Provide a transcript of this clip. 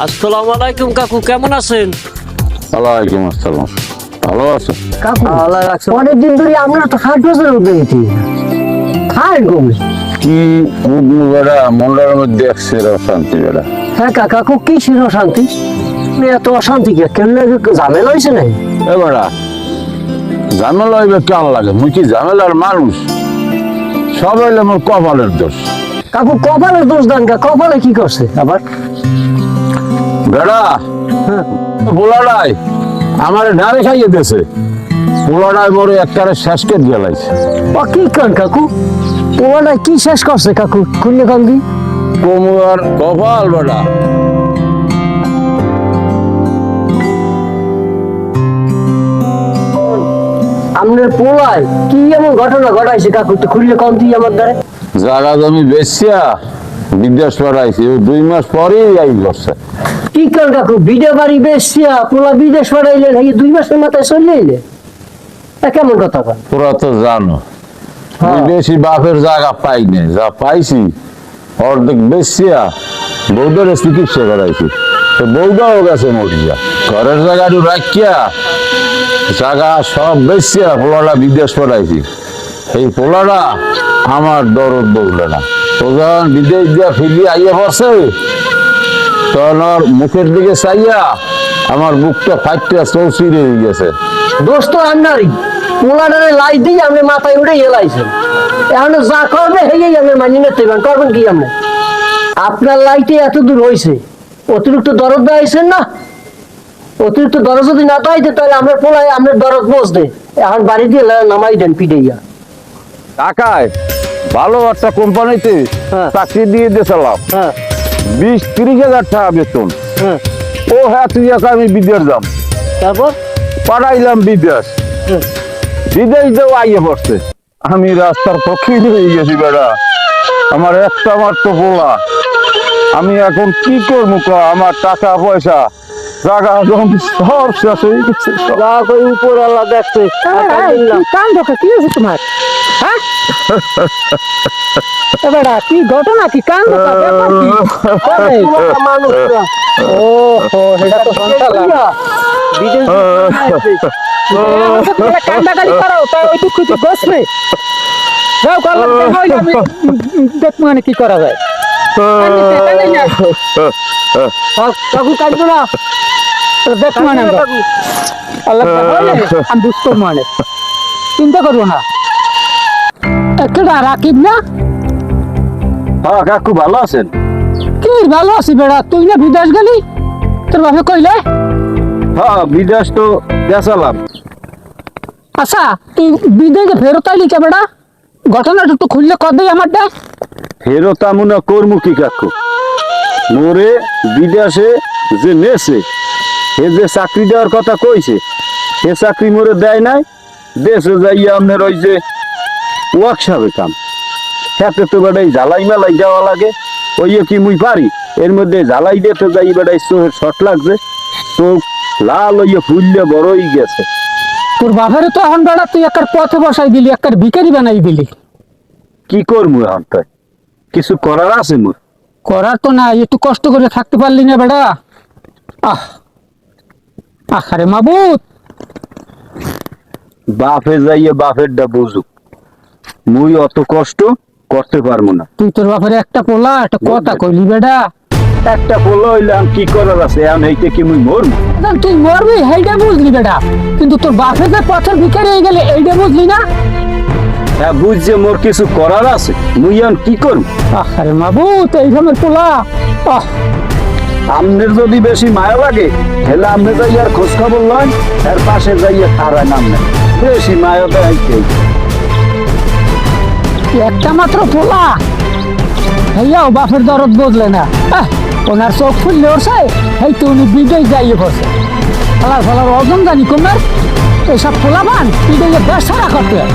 আসসালামু আলাইকুম কাকু, কেমন আছেন? ওয়ালাইকুম আসসালাম। ভালো আছো? কাকু আল্লাহ রাখছে। অনেকদিন ধরে আমরা তো 60 বছর উঠেছি খাই কমে। কি বেড়া মন্ডার মধ্যে একসের অশান্তি বেড়া। হ্যাঁ কাকু কি ছিল শান্তি? এত অশান্তি কেন ঝামেলা হয়েছে নাই? এ বেড়া ঝামেলা হইবে কেমন লাগে? মুই কি ঝামেলার মানুষ? সব হইলে মোর কপালের দোষ। কাকু কপালের দোষ দেন কা? কপালে কি করছে আবার? বেড়া হ্যাঁ, পোলাডাই আমার ডারে খাইয়ে দিয়েছে। পোলাডাই মরে একটারে শেষকে জ্বালাইছে। ও কি কন কাকু? তোমার কি শেষ করছে কাকু? খুললে কন দি। কোমর কপাল বেড়া। আপনার পোলায় কি এমন ঘটনা ঘটাইছে কাকু? তো খুললে কন দি আমার দ্বারে। জায়গা জমি বেচিয়া বিদেশ পাঠাইছে, 2 মাস পরেই আই করছে। কি কন কাকু? বিডে বাড়ি বেশিয়া পোলা বিদেশ পাঠাইলেন, এই 2 মাসের মাথায় চলে এলে? তা কেমন কথা কন? তোরা তো জানো হ্যাঁ। বেশি বাপের জায়গা পাই নাই, যা পাইছি অর্ধেক বেশিয়া বৌদের চিকিৎসা করাইছি। তো বৌদাও গেছে মরিয়া, ঘরের জায়গাটা রাখিয়া জায়গা সব বেশিয়া পোলাটা বিদেশ পড়াইছি। এই পোলাটা আমার দরদ বলবে না। ও যখন বিদেশ দিয়া ফিরিয়ে আইয়া পড়ছে তখন ওর মুখের দিকে চাইয়া আমার বুকটা ফাইটটা চৌচিরে হয়ে গেছে। দোষ তো আপনারই। পোলাডারে লাই দিয়ে আপনি মাথায় উঠে এলাইছেন। এখন যা করবে হেগেই আপনি মানি নিতে পারেন। করবেন কি আপনি? আপনার লাইটে এত দূর হয়েছে, অতিরিক্ত দরদ দেওয়াইছেন না? অতিরিক্ত দরদ যদি না দেওয়াইতে তাহলে আমরা পোলায় আপনার দরদ বসবে। এখন বাড়ি দিয়ে নামাই দেন পিটাইয়া। টাকায় ভালো একটা কোম্পানিতে হ্যাঁ। চাকরি দিয়ে দিয়েছিলাম, হ্যাঁ 20-30 হাজার টাকা বেতন। হ্যাঁ। ও হ্যাঁ তুই একা আমি বিদেশ যাম, তারপর পাঠাইলাম বিদেশ। হুম। বিদেশ যাও আইয়ে পড়ছে, আমি রাস্তার পক্ষে হয়ে গেছি বেড়া। আমার একটা মাত্র পোলা, আমি এখন কি করবো? আমার টাকা পয়সা জায়গা জমি সব শেষ হয়ে গেছে। যা কই উপর আল্লাহ দেখছে। কান ঢোকে কি হয়েছে তোমার? হ্যাঁ এবারে কি ঘটনা? কি কান ঢোকা ব্যাপার কি? কবে? মানুষরা ও হো এটা তো সন্তালা বিদেশ কান্দাকালি করো তাই ওইটুকু কিছু বসবে যাও করলাম আমি দেখবো মানে কি করা যায়। কাকু কাটবো না। দেখবো মানে আল্লাহ আমি বুঝতে মানে চিন্তা করবো না। একটা রাকিব না? হ্যাঁ কাকু ভালো আছেন? কি ভালো আছি বেড়া, তুই না বিদেশ গেলি? তোর বাপে কইলে? হ্যাঁ বিদেশ তো গেছিলাম। আচ্ছা তুই বিদেশে ফেরত আইলি কে বেড়া? ঘটনাটা একটু খুললে কবেই আমার দেখ। ফেরত আমুনা করমু কি কাকু? মোরে বিদেশে যে নেছে সে যে চাকরি দেওয়ার কথা কইছে সে চাকরি মোরে দেয় নাই। দেশে যাইয়া আপনার ওই যে ওয়ার্কশপে কাম, হাতে তো বেড়াই ঝালাই মেলাই যাওয়া লাগে। ওই কি মুই পারি? এর মধ্যে ঝালাই দিতে যাই বেড়াই চোখের শট লাগছে, চোখ লাল হইয়া ফুললে বড়ই গেছে। তোর বাপের তো এখন বেড়া তুই একটা পথে বসাই দিলি, একটা ভিখারি বানাই দিলি। কি করবো এখন? তাই কিছু করার আছে মোর? করার তো না, একটু কষ্ট করে থাকতে পারলি না বেড়া? আহ আরে মাবুত বাপে যাইয়া বাপেরটা বুঝুক, মুই অত কষ্ট করতে পারবো না। তুই তোর বাপের একটা পোলা একটা কথা কইলি বেড়া। একটা বলো হইলাম কি করার আছে? এখন এইটা কি মুই মরবো? তুই মরবি সেইটা বুঝলি বেড়া, কিন্তু তোর বাপের যে পথের ভিখারি হয়ে গেলে এইটা বুঝলি না? হ্যাঁ বুঝছে মোর কিছু করার আছে, মুই এখন কি করবো? আরে মাবুত এই ধরনের পোলা আহ আমনের যদি বেশি মায়া লাগে তাহলে আপনি যাইয়ার খোঁজ খবর লয়, এর পাশে যাইয়া খারায় নাম নেন। বেশি মায়া দেখাইতে একটা মাত্র পোলা ভাইয়াও বাপের দরদ বদলে না। ওনার চোখ ফুললে ওরছে এই তো উনি বিদেশ যাইয়ে পড়ছে। ফলার ওজন জানি কমার এইসব পোলা পান বিদেশে বেসারা করতে হয়।